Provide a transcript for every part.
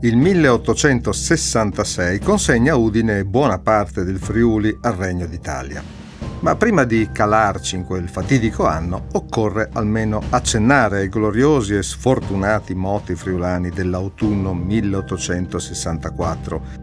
Il 1866 consegna a Udine buona parte del Friuli al Regno d'Italia. Ma prima di calarci in quel fatidico anno, occorre almeno accennare ai gloriosi e sfortunati moti friulani dell'autunno 1864.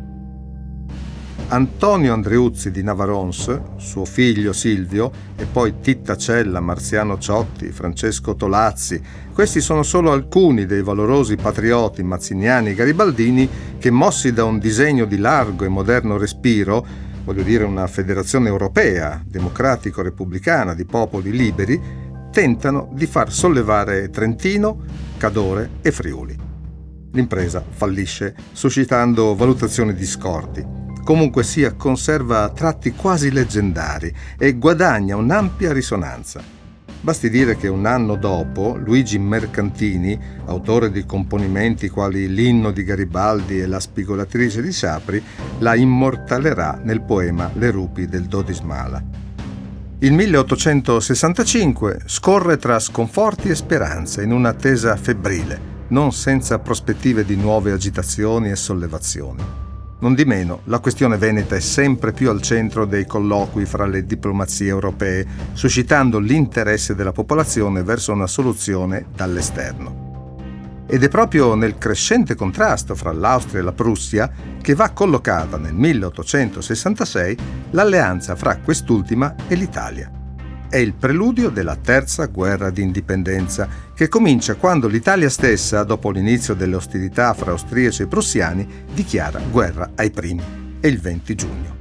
Antonio Andreuzzi di Navarons, suo figlio Silvio, e poi Titta Cella, Marziano Ciotti, Francesco Tolazzi, questi sono solo alcuni dei valorosi patrioti mazziniani e garibaldini che, mossi da un disegno di largo e moderno respiro, voglio dire una federazione europea, democratico-repubblicana di popoli liberi, tentano di far sollevare Trentino, Cadore e Friuli. L'impresa fallisce, suscitando valutazioni discordi. Comunque sia, conserva tratti quasi leggendari e guadagna un'ampia risonanza. Basti dire che un anno dopo Luigi Mercantini, autore di componimenti quali l'Inno di Garibaldi e La spigolatrice di Sapri, la immortalerà nel poema Le rupi del Dodismala. Il 1865 scorre tra sconforti e speranze in un'attesa febbrile, non senza prospettive di nuove agitazioni e sollevazioni. Nondimeno, la questione veneta è sempre più al centro dei colloqui fra le diplomazie europee, suscitando l'interesse della popolazione verso una soluzione dall'esterno. Ed è proprio nel crescente contrasto fra l'Austria e la Prussia che va collocata nel 1866 l'alleanza fra quest'ultima e l'Italia. È il preludio della terza guerra d'indipendenza, che comincia quando l'Italia stessa, dopo l'inizio delle ostilità fra austriaci e prussiani, dichiara guerra ai primi, è il 20 giugno.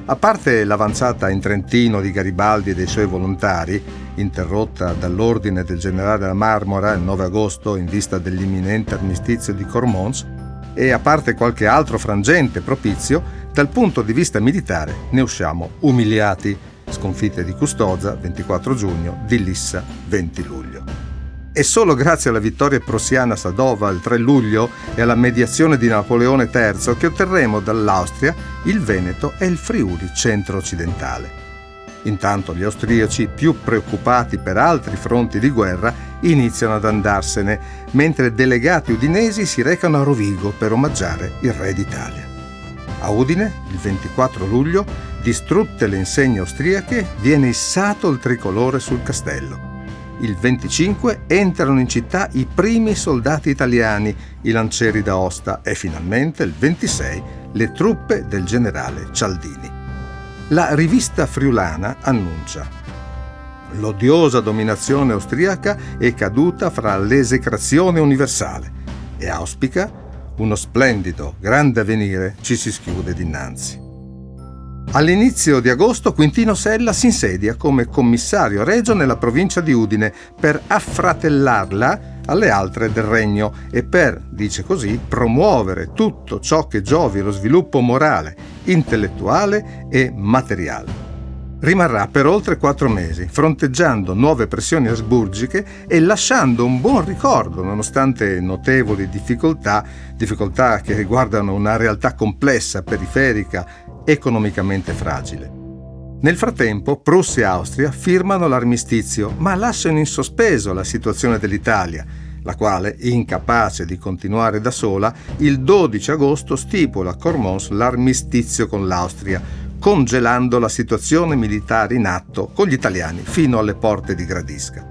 A parte l'avanzata in Trentino di Garibaldi e dei suoi volontari, interrotta dall'ordine del generale La Marmora il 9 agosto in vista dell'imminente armistizio di Cormons, e a parte qualche altro frangente propizio, dal punto di vista militare ne usciamo umiliati. Sconfitte di Custoza 24 giugno, di Lissa 20 luglio. È solo grazie alla vittoria prussiana a Sadova il 3 luglio e alla mediazione di Napoleone III che otterremo dall'Austria il Veneto e il Friuli centro-occidentale. Intanto gli austriaci, più preoccupati per altri fronti di guerra, iniziano ad andarsene, mentre delegati udinesi si recano a Rovigo per omaggiare il re d'Italia. A Udine, il 24 luglio, distrutte le insegne austriache, viene issato il tricolore sul castello. Il 25 entrano in città i primi soldati italiani, i lancieri d'Aosta, e finalmente il 26 le truppe del generale Cialdini. La rivista friulana annuncia: l'odiosa dominazione austriaca è caduta fra l'esecrazione universale e auspica uno splendido, grande avvenire ci si schiude dinanzi. All'inizio di agosto Quintino Sella si insedia come commissario regio nella provincia di Udine per affratellarla alle altre del regno e per, dice così, promuovere tutto ciò che giovi allo sviluppo morale, intellettuale e materiale. Rimarrà per oltre 4 mesi, fronteggiando nuove pressioni asburgiche e lasciando un buon ricordo nonostante notevoli difficoltà che riguardano una realtà complessa, periferica, economicamente fragile. Nel frattempo, Prussia e Austria firmano l'armistizio, ma lasciano in sospeso la situazione dell'Italia, la quale, incapace di continuare da sola, il 12 agosto stipula a Cormons l'armistizio con l'Austria, congelando la situazione militare in atto con gli italiani fino alle porte di Gradisca.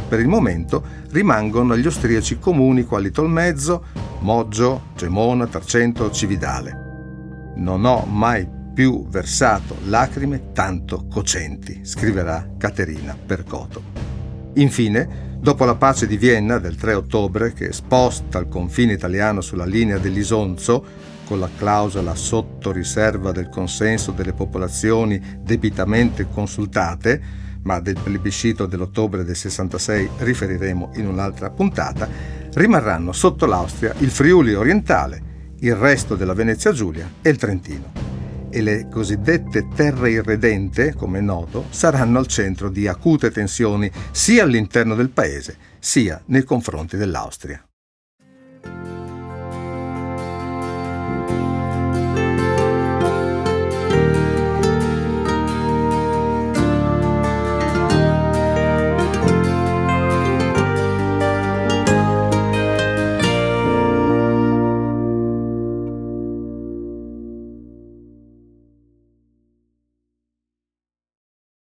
Per il momento rimangono gli austriaci comuni quali Tolmezzo, Moggio, Gemona, Tarcento, Cividale. Non ho mai più versato lacrime tanto cocenti, scriverà Caterina Percoto. Infine, dopo la pace di Vienna del 3 ottobre, che sposta il confine italiano sulla linea dell'Isonzo, con la clausola sotto riserva del consenso delle popolazioni debitamente consultate, ma del plebiscito dell'ottobre del 66 riferiremo in un'altra puntata, rimarranno sotto l'Austria il Friuli orientale, il resto della Venezia Giulia e il Trentino. E le cosiddette terre irredente, come è noto, saranno al centro di acute tensioni sia all'interno del paese sia nei confronti dell'Austria.